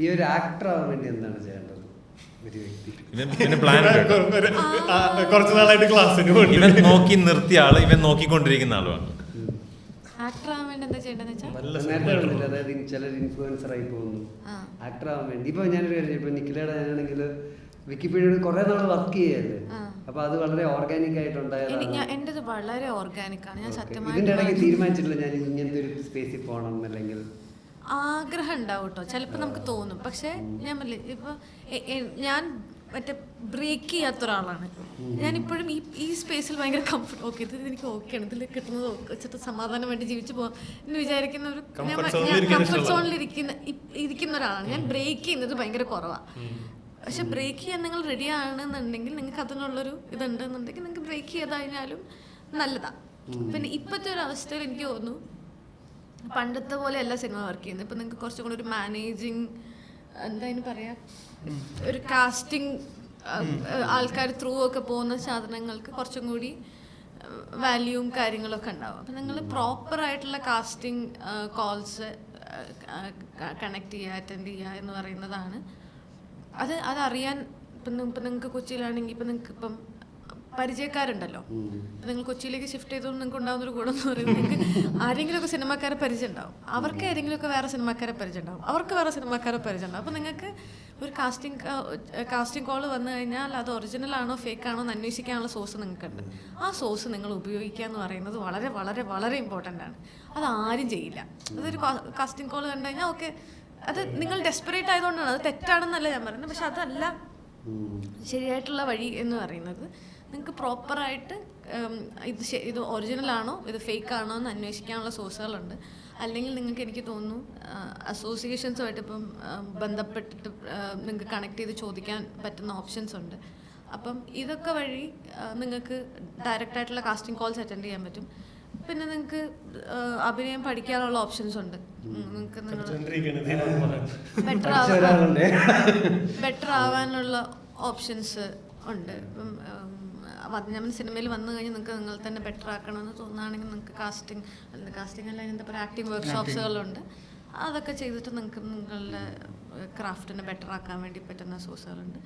ഈ ഒരു ആക്ടർ ആവാൻ വേണ്ടി എന്താണ് ചെയ്യേണ്ടത് ഒരു വ്യക്തി? കുറച്ച് നാളായിട്ട് ക്ലാസ്സിന് ഇവൻ നോക്കി നിർത്തിയ ആള് ഇവൻ നോക്കിക്കൊണ്ടിരിക്കുന്ന ആളുമാണ്. ആക്ടർ ആവാൻ വേണ്ടി എന്താ ചെയ്യേണ്ടതെന്ന് വെച്ചാൽ നേരത്തെ പറഞ്ഞില്ല, അതായത് ചിലർ ഇൻഫ്ലുവൻസർ ആയി പോകുന്നു ആക്ടർ ആവാൻ വേണ്ടി. ഇപ്പൊ ഞാനൊരു കാര്യം, ഇപ്പൊ നിഖിലയുടെ ആണെങ്കിൽ വിക്കിപീഡിയയിൽ കുറെ നാൾ വർക്ക് ചെയ്യല്ലേ, അപ്പൊ അത് വളരെ ഓർഗാനിക് ആയിട്ടുണ്ടായതാണ്. എന്റേത് വളരെ ഓർഗാനിക് ആണ്. ഞാൻ സത്യമായി ഇതിന്റെ ഇടയ്ക്ക് തീരുമാനിച്ചിട്ടില്ല ഞാൻ ഇങ്ങനത്തെ ഒരു സ്പേസിൽ പോകണം അല്ലെങ്കിൽ ആഗ്രഹം ഉണ്ടാവും കേട്ടോ, ചിലപ്പോൾ നമുക്ക് തോന്നും. പക്ഷെ ഞാൻ പറഞ്ഞില്ലേ, ഇപ്പൊ ഞാൻ മറ്റേ ബ്രേക്ക് ചെയ്യാത്ത ഒരാളാണ്. ഞാനിപ്പോഴും ഈ സ്പേസിൽ ഭയങ്കര കംഫർട്ട്. ഓക്കെ, ഇത് എനിക്ക് ഓക്കെയാണ്, ഇതിൽ കിട്ടുന്നത് വെച്ചിട്ട് സമാധാനമായിട്ട് ജീവിച്ചു പോകാം എന്ന് വിചാരിക്കുന്ന ഒരു കംഫർട്ട് സോണിൽ ഇരിക്കുന്ന ഒരാളാണ് ഞാൻ. ബ്രേക്ക് ചെയ്യുന്നത് ഭയങ്കര കുറവാണ്. പക്ഷെ ബ്രേക്ക് ചെയ്യാൻ നിങ്ങൾ റെഡി ആണെന്നുണ്ടെങ്കിൽ, നിങ്ങൾക്ക് അതിനുള്ളൊരു ഇതുണ്ടെന്നുണ്ടെങ്കിൽ നിങ്ങൾക്ക് ബ്രേക്ക് ചെയ്താലും നല്ലതാണ്. പിന്നെ ഇപ്പോഴത്തെ ഒരു അവസ്ഥയിൽ എനിക്ക് തോന്നുന്നു പണ്ടത്തെ പോലെ അല്ല സിനിമ വർക്ക് ചെയ്യുന്നത്. ഇപ്പം നിങ്ങൾക്ക് കുറച്ചും കൂടി ഒരു മാനേജിങ്, എന്താ അതിന് പറയാ, ഒരു കാസ്റ്റിംഗ് ആൾക്കാർ ത്രൂ ഒക്കെ പോകുന്ന സാധനങ്ങൾക്ക് കുറച്ചും കൂടി വാല്യൂവും കാര്യങ്ങളൊക്കെ ഉണ്ടാവും. അപ്പം നിങ്ങൾ പ്രോപ്പറായിട്ടുള്ള കാസ്റ്റിംഗ് കോൾസ് കണക്ട് ചെയ്യുക, അറ്റൻഡ് ചെയ്യുക എന്ന് പറയുന്നതാണ്. അതറിയാൻ ഇപ്പം നിങ്ങൾക്ക് കൊച്ചിയിലാണെങ്കിൽ ഇപ്പം നിങ്ങൾക്ക് ഇപ്പം പരിചയക്കാരുണ്ടല്ലോ. നിങ്ങൾ കൊച്ചിയിലേക്ക് ഷിഫ്റ്റ് ചെയ്തോണ്ട് നിങ്ങൾക്ക് ഉണ്ടാകുന്ന ഒരു ഗുണം എന്ന് പറയുന്നത്, നിങ്ങൾക്ക് ആരെങ്കിലുമൊക്കെ സിനിമാക്കാരെ പരിചയം ഉണ്ടാവും, അവർക്ക് ഏതെങ്കിലുമൊക്കെ വേറെ സിനിമാക്കാരെ പരിചയം ഉണ്ടാവും, അവർക്ക് വേറെ സിനിമാക്കാരെ പരിചയം ഉണ്ടാവും. അപ്പം നിങ്ങൾക്ക് ഒരു കാസ്റ്റിംഗ് കോൾ വന്നു കഴിഞ്ഞാൽ അത് ഒറിജിനൽ ആണോ ഫേക്ക് ആണോ എന്ന് അന്വേഷിക്കാനുള്ള സോഴ്സ് നിങ്ങൾക്കുണ്ട്. ആ സോഴ്സ് നിങ്ങൾ ഉപയോഗിക്കുക എന്ന് പറയുന്നത് വളരെ വളരെ വളരെ ഇമ്പോർട്ടൻ്റ് ആണ്. അത് ആരും ചെയ്യില്ല. അതൊരു കാസ്റ്റിംഗ് കോൾ കണ്ടു കഴിഞ്ഞാൽ ഓക്കെ, അത് നിങ്ങൾ ഡെസ്പറേറ്റ് ആയതുകൊണ്ടാണ്. അത് തെറ്റാണെന്നല്ല ഞാൻ പറയുന്നത്, പക്ഷെ അതല്ല ശരിയായിട്ടുള്ള വഴി എന്ന് പറയുന്നത്. നിങ്ങൾക്ക് പ്രോപ്പറായിട്ട് ഇത് ഒറിജിനൽ ആണോ ഇത് ഫേക്ക് ആണോ എന്ന് അന്വേഷിക്കാനുള്ള സോഴ്സുകളുണ്ട്. അല്ലെങ്കിൽ നിങ്ങൾക്ക്, എനിക്ക് തോന്നുന്നു, അസോസിയേഷൻസുമായിട്ട് ഇപ്പം ബന്ധപ്പെട്ടിട്ട് നിങ്ങൾക്ക് കണക്ട് ചെയ്ത് ചോദിക്കാൻ പറ്റുന്ന ഓപ്ഷൻസ് ഉണ്ട്. അപ്പം ഇതൊക്കെ വഴി നിങ്ങൾക്ക് ഡയറക്റ്റായിട്ടുള്ള കാസ്റ്റിംഗ് കോൾസ് അറ്റൻഡ് ചെയ്യാൻ പറ്റും. പിന്നെ നിങ്ങൾക്ക് അഭിനയം പഠിക്കാനുള്ള ഓപ്ഷൻസ് ഉണ്ട്. നിങ്ങൾക്ക് ബെറ്റർ ആവാനുള്ള ഓപ്ഷൻസ് ഉണ്ട്. ഇപ്പം ഞാൻ സിനിമയിൽ വന്നു കഴിഞ്ഞാൽ നിങ്ങൾക്ക് നിങ്ങൾ തന്നെ ബെറ്റർ ആക്കണമെന്ന് തോന്നുകയാണെങ്കിൽ നിങ്ങൾക്ക് കാസ്റ്റിംഗ് അല്ല, എന്താ പറയുക, ആക്ടിങ് വർക്ക്ഷോപ്സുകളുണ്ട്. അതൊക്കെ ചെയ്തിട്ട് നിങ്ങൾക്ക് നിങ്ങളുടെ ക്രാഫ്റ്റിനെ ബെറ്റർ ആക്കാൻ വേണ്ടി പറ്റുന്ന സോഴ്സുകളുണ്ട്.